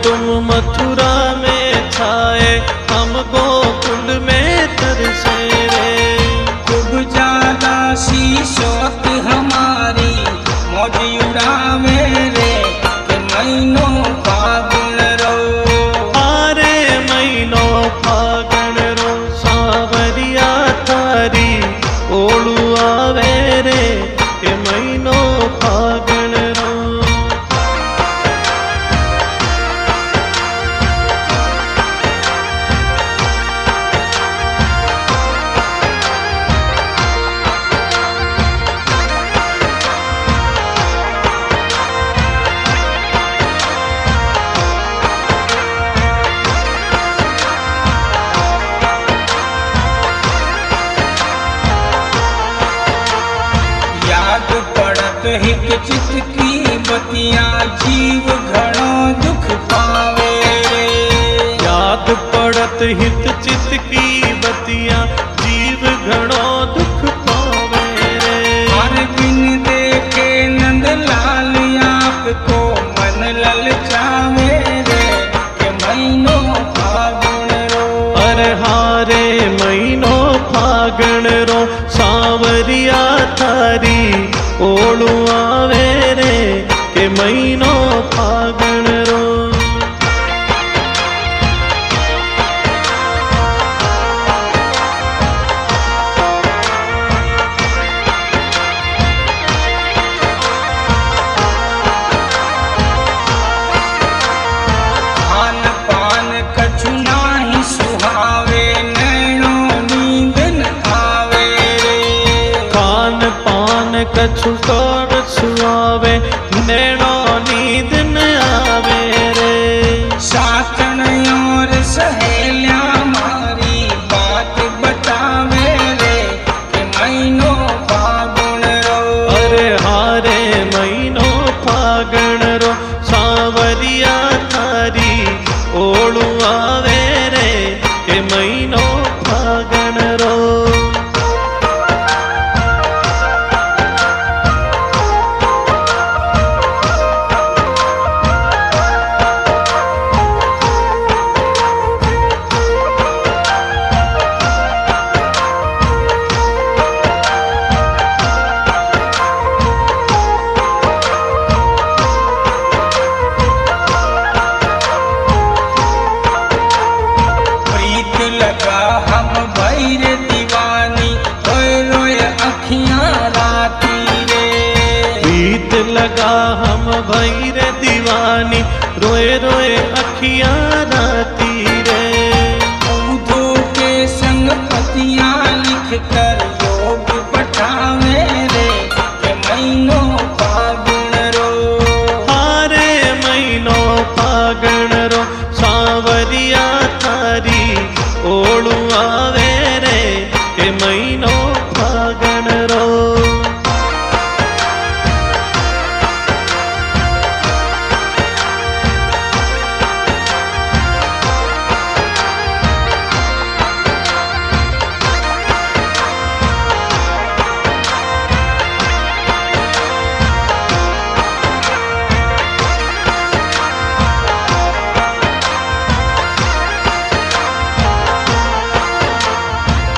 तुम मथुरा में छाए, हम गोकुल में तरसे रे। खूब ज्यादा शीशोत हमारी मौज उड़ावे रे, के महीनों फागुन रो। आरे महीनो फागण रो, सावरिया थारी ओळू आवे रे, के महीनो फागण रो। याद पड़त हित चित की बतिया, जीव घणो दुख पावे रे। याद पड़त हित चित की बतिया, जीव घणो दुख पावे रे। हर बिन देखे नंद लाल आपको मन ललचावे रे, के महीनों फागुन रो। अरे हारे महीनो फागण रो, सावरिया थारी ओळू आवे रे, के महीनो फागण रो। खान पान कछु नाही सुहावे, नैनो नींद न आवे रे। खान पान कछु कर सुआवे, नैनो नींद न आवे रे। साथन और सहेलिया मारी बात बतावे रे, के महीनों फागुन रो। अरे हारे महीनो फागण रो, सावरिया थारी ओळू आवे रे, के महीनो फागण रो। प्रीत लगा हम भैर दीवानी, रोए रोए अखियां राती रे। प्रीत लगा हम भैर दीवानी, रोए रोए अखियां राती रे। ऊधो के संग पतियां लिख कर योग पठावे रे, के महीनों फागुन रो। हारे महीनो फागण रो, सावरिया थारी ओळू आवे रे, के महीनो फागण रो।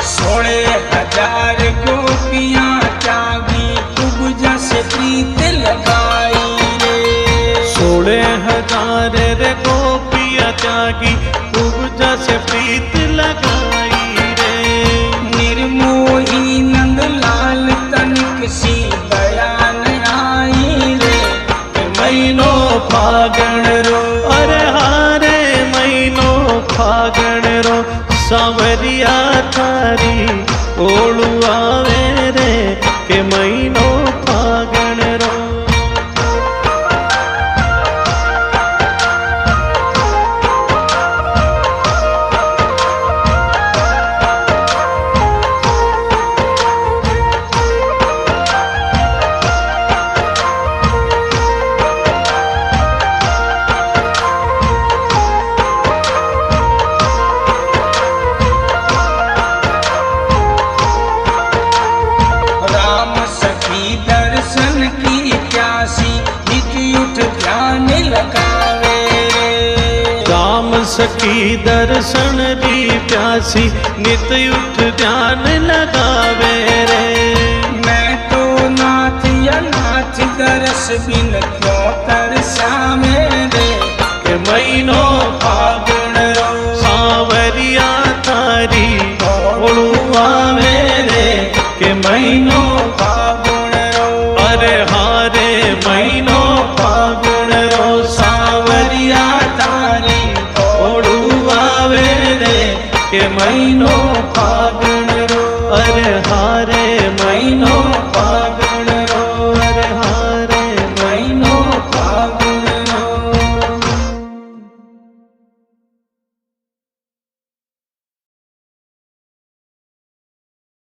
सोलह हजार गोपियां त्यागी, खूब जैसे प्रीत लगाई रे। 16,000 रे गोपिया त्यागी, पूजा से प्रीत लगाई रे। निर्मोही नंद लाल तनिक सी बयान आई रे, के महीनो फागण रो, अरे हारे महीनो फागण रो, सावरिया थारी ओळू आवे रे, के महीनो फागण रो। सखी दर्शन री प्यासी नित उठ ध्यान लगावे रे। मैं तो नाथ या नाथ दरस बिन क्यों तरसावे रे। के महीनो फागुन रो सावरिया तारी ओळू आवे रे। के महीनो फागुन रो अरे हारे महीनो फागुन रो सावरिया तारी ओळू आवे रे। के महीनो फागुन